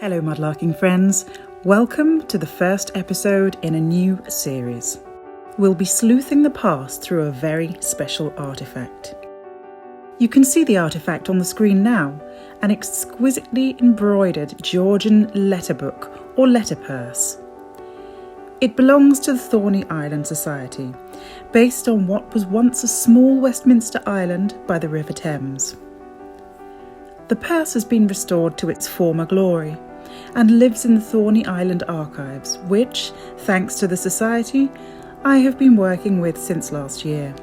Hello mud-larking friends, welcome to the first episode in a new series. We'll be sleuthing the past through a very special artefact. You can see the artefact on the screen now, an exquisitely embroidered Georgian letterbook or letterpurse. It belongs to the Thorney Island Society, based on what was once a small Westminster island by the River Thames. The purse has been restored to its former glory and lives in the Thorney Island archives, which, thanks to the Society, I have been working with since last year.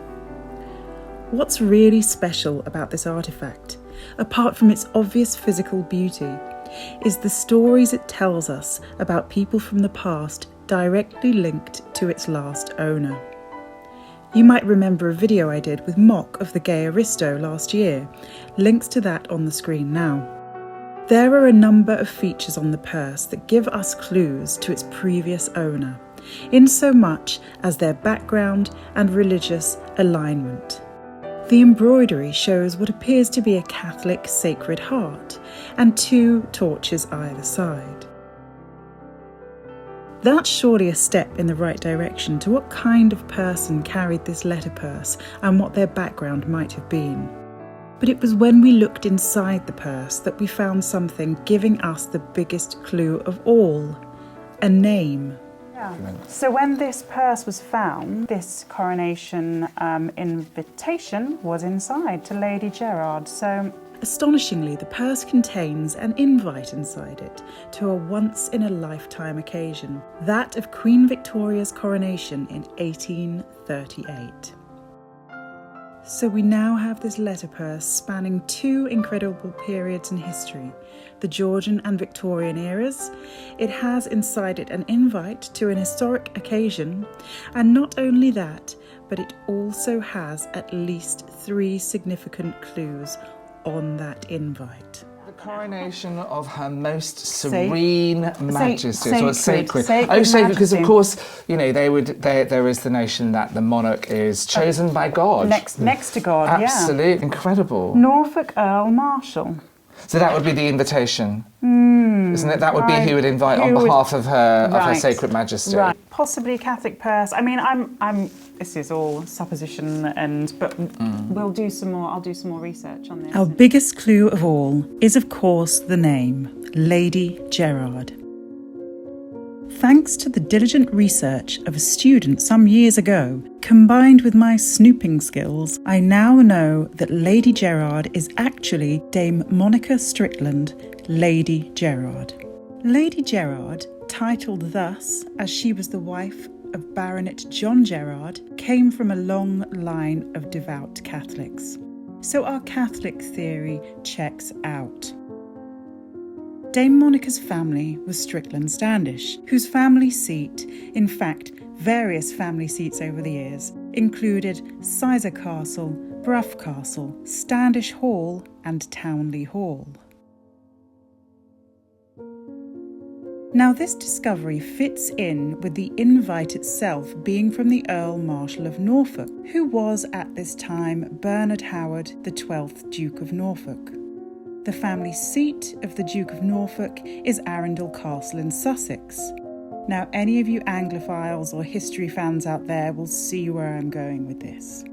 What's really special about this artefact, apart from its obvious physical beauty, is the stories it tells us about people from the past directly linked to its last owner. You might remember a video I did with Mock of the Gay Aristo last year, links to that on the screen now. There are a number of features on the purse that give us clues to its previous owner, in so much as their background and religious alignment. The embroidery shows what appears to be a Catholic Sacred Heart and two torches either side. That's surely a step in the right direction to what kind of person carried this letterpurse and what their background might have been. But it was when we looked inside the purse that we found something giving us the biggest clue of all, a name. Yeah. So when this purse was found, this coronation invitation was inside to Lady Gerard. So astonishingly, the purse contains an invite inside it to a once-in-a-lifetime occasion, that of Queen Victoria's coronation in 1838. So we now have this letterpurse spanning two incredible periods in history, the Georgian and Victorian eras. It has inside it an invite to an historic occasion, and not only that, but it also has at least three significant clues on that invite. The coronation of Her Most Serene Majesty, sacred, sacred. Majesty. Because of course, you know, there is the notion that the monarch is chosen by God. Next to God, Absolutely, incredible. Norfolk Earl Marshal. So that would be the invitation, isn't it? That would be who would invite on behalf of her Sacred Majesty. Right, possibly a Catholic purse. I mean, I'm. This is all supposition, but I'll do some more research on this. Our biggest clue of all is, of course, the name, Lady Gerard. Thanks to the diligent research of a student some years ago, combined with my snooping skills, I now know that Lady Gerard is actually Dame Monica Strickland, Lady Gerard. Lady Gerard, titled thus as she was the wife of Baronet John Gerard, came from a long line of devout Catholics. So our Catholic theory checks out. Dame Monica's family was Strickland Standish, whose family seat, in fact various family seats over the years, included Sizer Castle, Bruff Castle, Standish Hall and Townley Hall. Now this discovery fits in with the invite itself being from the Earl Marshal of Norfolk, who was at this time Bernard Howard, the 12th Duke of Norfolk. The family seat of the Duke of Norfolk is Arundel Castle in Sussex. Now any of you Anglophiles or history fans out there will see where I'm going with this.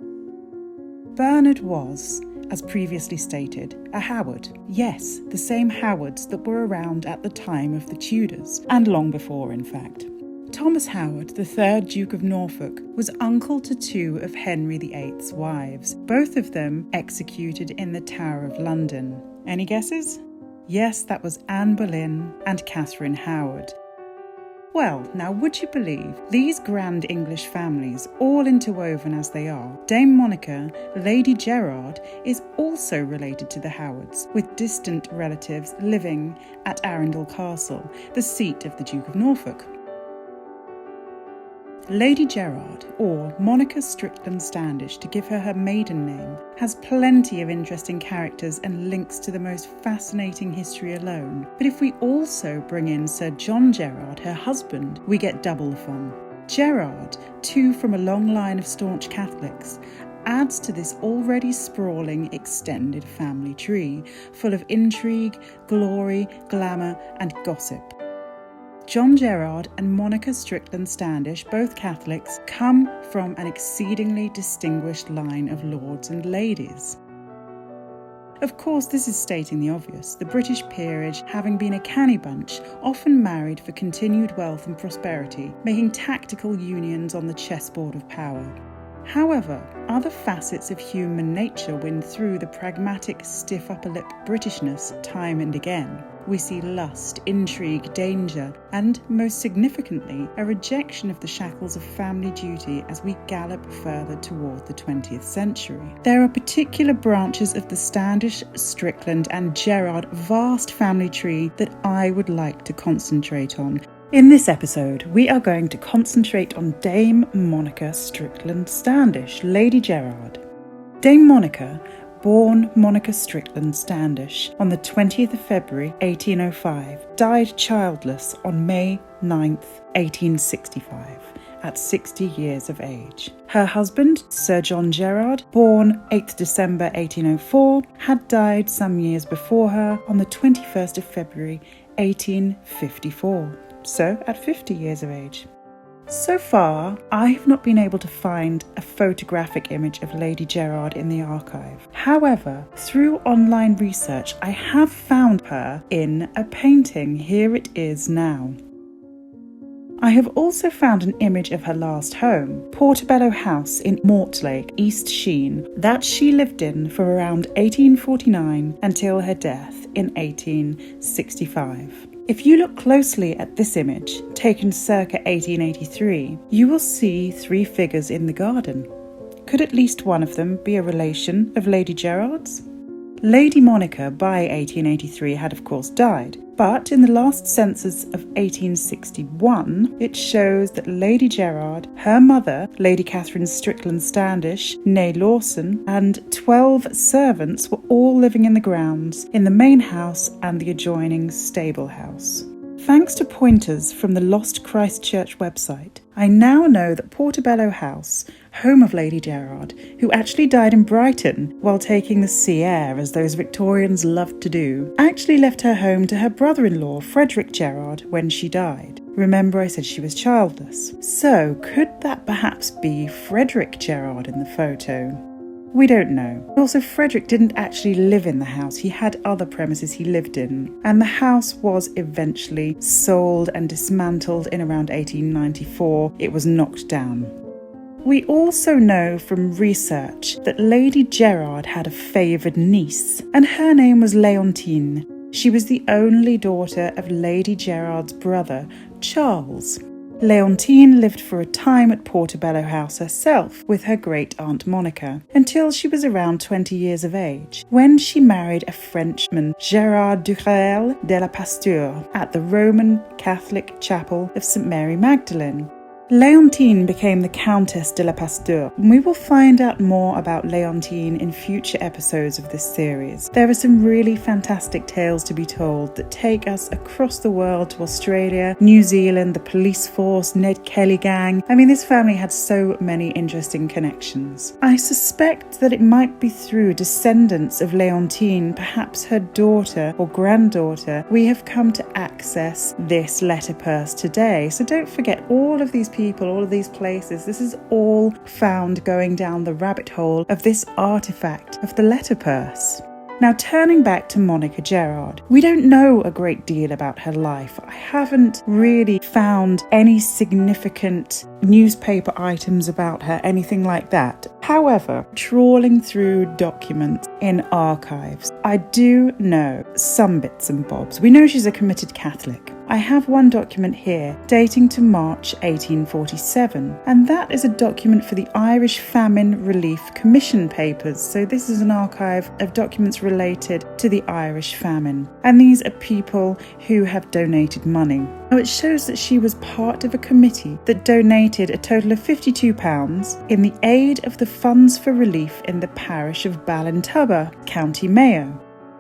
Bernard was, as previously stated, a Howard. Yes, the same Howards that were around at the time of the Tudors, and long before in fact. Thomas Howard, the 3rd Duke of Norfolk, was uncle to two of Henry VIII's wives, both of them executed in the Tower of London. Any guesses? Yes, that was Anne Boleyn and Catherine Howard. Well, now would you believe these grand English families, all interwoven as they are, Dame Monica, Lady Gerard, is also related to the Howards, with distant relatives living at Arundel Castle, the seat of the Duke of Norfolk. Lady Gerard, or Monica Strickland Standish to give her maiden name, has plenty of interesting characters and links to the most fascinating history alone. But if we also bring in Sir John Gerard, her husband, we get double the fun. Gerard, too from a long line of staunch Catholics, adds to this already sprawling extended family tree, full of intrigue, glory, glamour and gossip. John Gerard and Monica Strickland Standish, both Catholics, come from an exceedingly distinguished line of lords and ladies. Of course, this is stating the obvious, the British peerage, having been a canny bunch, often married for continued wealth and prosperity, making tactical unions on the chessboard of power. However, other facets of human nature win through the pragmatic, stiff upper lip Britishness time and again. We see lust, intrigue, danger, and, most significantly, a rejection of the shackles of family duty as we gallop further toward the 20th century. There are particular branches of the Standish, Strickland, and Gerard vast family tree that I would like to concentrate on. In this episode, we are going to concentrate on Dame Monica Strickland Standish, Lady Gerard. Dame Monica, born Monica Strickland Standish on the 20th of February 1805, died childless on May 9th, 1865, at 60 years of age. Her husband, Sir John Gerard, born 8th December 1804, had died some years before her on the 21st of February 1854. So at 50 years of age. So far, I have not been able to find a photographic image of Lady Gerard in the archive. However, through online research, I have found her in a painting. Here it is now. I have also found an image of her last home, Portobello House in Mortlake, East Sheen, that she lived in for around 1849 until her death in 1865. If you look closely at this image, taken circa 1883, you will see three figures in the garden. Could at least one of them be a relation of Lady Gerard's? Lady Monica by 1883 had of course died, but in the last census of 1861 it shows that Lady Gerard, her mother, Lady Catherine Strickland Standish, née Lawson, and 12 servants were all living in the grounds in the main house and the adjoining stable house. Thanks to pointers from the Lost Christchurch website, I now know that Portobello House, home of Lady Gerard, who actually died in Brighton while taking the sea air as those Victorians loved to do, actually left her home to her brother-in-law Frederick Gerard when she died. Remember I said she was childless. So could that perhaps be Frederick Gerard in the photo? We don't know. Also, Frederick didn't actually live in the house. He had other premises he lived in, and the house was eventually sold and dismantled in around 1894. It was knocked down. We also know from research that Lady Gerard had a favoured niece, and her name was Leontine. She was the only daughter of Lady Gerard's brother, Charles. Leontine lived for a time at Portobello House herself with her great-aunt Monica until she was around 20 years of age, when she married a Frenchman, Gérard Duréel de la Pasture, at the Roman Catholic Chapel of St Mary Magdalene. Leontine became the Countess de la Pasteur, and we will find out more about Leontine in future episodes of this series. There are some really fantastic tales to be told that take us across the world to Australia, New Zealand, the police force, Ned Kelly gang. I mean, this family had so many interesting connections. I suspect that it might be through descendants of Leontine, perhaps her daughter or granddaughter, we have come to access this letterpress today. So don't forget, all of these people, all of these places, this is all found going down the rabbit hole of this artefact of the letterpress. Now, turning back to Monica Gerard, we don't know a great deal about her life. I haven't really found any significant newspaper items about her, anything like that. However, trawling through documents in archives, I do know some bits and bobs. We know she's a committed Catholic. I have one document here dating to March 1847, and that is a document for the Irish Famine Relief Commission papers. So this is an archive of documents related to the Irish famine, and these are people who have donated money. Now, it shows that she was part of a committee that donated a total of £52 in the aid of the Funds for Relief in the parish of Ballintubber, County Mayo.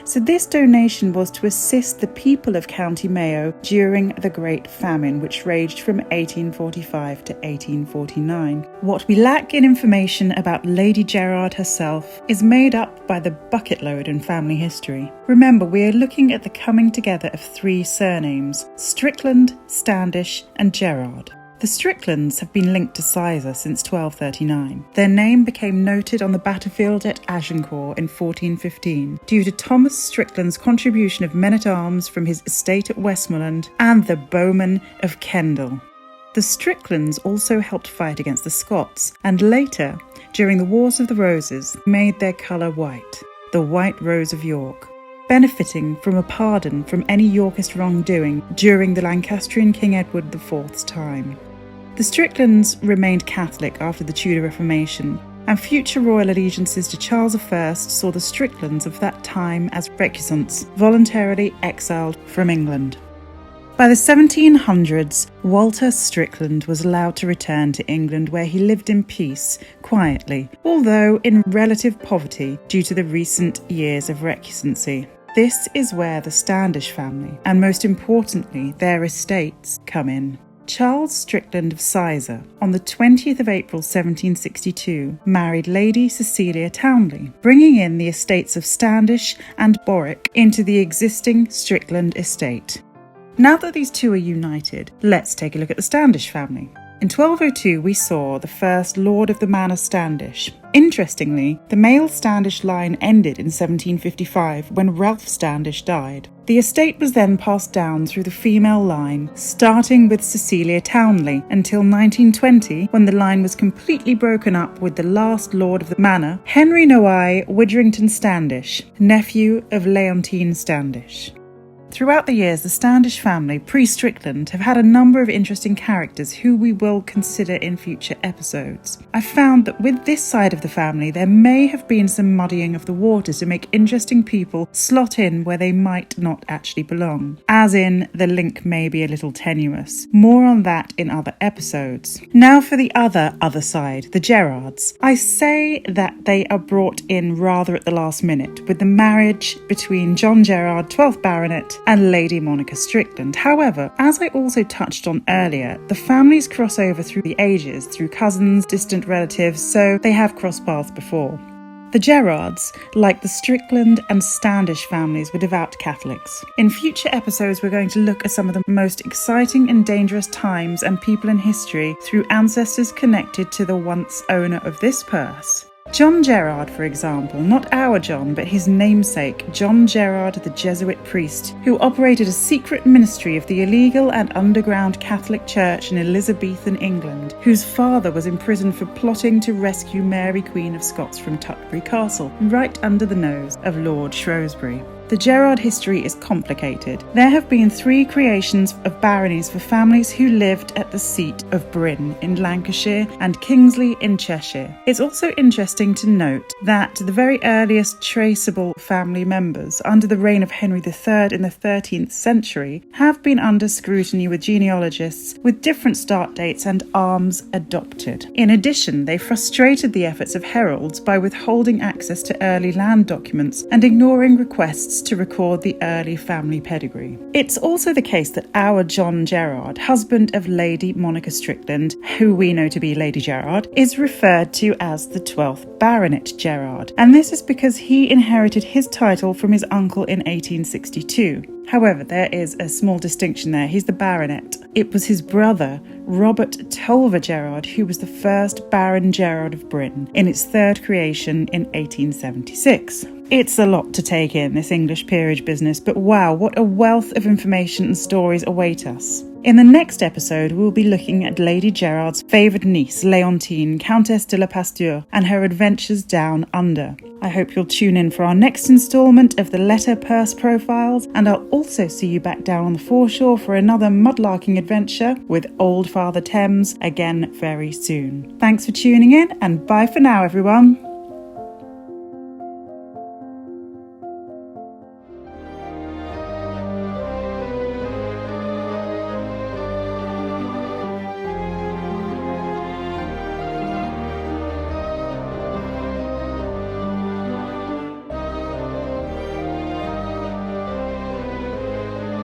So this donation was to assist the people of County Mayo during the Great Famine, which raged from 1845 to 1849. What we lack in information about Lady Gerard herself is made up by the bucket load in family history. Remember, we are looking at the coming together of three surnames: Strickland, Standish and Gerard. The Stricklands have been linked to Sizer since 1239. Their name became noted on the battlefield at Agincourt in 1415 due to Thomas Strickland's contribution of men-at-arms from his estate at Westmoreland and the bowmen of Kendal. The Stricklands also helped fight against the Scots and later, during the Wars of the Roses, made their colour white, the White Rose of York, benefiting from a pardon from any Yorkist wrongdoing during the Lancastrian King Edward IV's time. The Stricklands remained Catholic after the Tudor Reformation, and future royal allegiances to Charles I saw the Stricklands of that time as recusants, voluntarily exiled from England. By the 1700s, Walter Strickland was allowed to return to England, where he lived in peace, quietly, although in relative poverty due to the recent years of recusancy. This is where the Standish family, and most importantly their estates, come in. Charles Strickland of Sizer, on the 20th of April 1762, married Lady Cecilia Townley, bringing in the estates of Standish and Borwick into the existing Strickland estate. Now that these two are united, let's take a look at the Standish family. In 1202, we saw the first Lord of the Manor Standish. Interestingly, the male Standish line ended in 1755 when Ralph Standish died. The estate was then passed down through the female line, starting with Cecilia Townley until 1920, when the line was completely broken up with the last Lord of the Manor, Henry Noai Widrington Standish, nephew of Leontine Standish. Throughout the years, the Standish family, pre-Strickland, have had a number of interesting characters who we will consider in future episodes. I found that with this side of the family, there may have been some muddying of the waters to make interesting people slot in where they might not actually belong, as in the link may be a little tenuous. More on that in other episodes. Now for the other side, the Gerards. I say that they are brought in rather at the last minute, with the marriage between John Gerard, 12th Baronet, and Lady Monica Strickland. However, as I also touched on earlier, the families cross over through the ages, through cousins, distant relatives, so they have crossed paths before. The Gerards, like the Strickland and Standish families, were devout Catholics. In future episodes, we're going to look at some of the most exciting and dangerous times and people in history through ancestors connected to the once owner of this purse. John Gerard, for example, not our John, but his namesake, John Gerard, the Jesuit priest, who operated a secret ministry of the illegal and underground Catholic Church in Elizabethan England, whose father was imprisoned for plotting to rescue Mary, Queen of Scots, from Tutbury Castle, right under the nose of Lord Shrewsbury. The Gerard history is complicated. There have been 3 creations of baronies for families who lived at the seat of Bryn in Lancashire and Kingsley in Cheshire. It's also interesting to note that the very earliest traceable family members under the reign of Henry III in the 13th century have been under scrutiny with genealogists with different start dates and arms adopted. In addition, they frustrated the efforts of heralds by withholding access to early land documents and ignoring requests to record the early family pedigree. It's also the case that our John Gerard, husband of Lady Monica Strickland, who we know to be Lady Gerard, is referred to as the 12th Baronet Gerard, and this is because he inherited his title from his uncle in 1862. However, there is a small distinction there. He's the baronet. It was his brother, Robert Tolver Gerard, who was the first Baron Gerard of Bryn in its 3rd creation in 1876. It's a lot to take in, this English peerage business, but wow, what a wealth of information and stories await us. In the next episode, we'll be looking at Lady Gerard's favoured niece, Leontine, Countess de la Pasteur, and her adventures down under. I hope you'll tune in for our next instalment of the Letter Purse Profiles, and I'll also see you back down on the foreshore for another mud-larking adventure with Old Father Thames again very soon. Thanks for tuning in, and bye for now, everyone.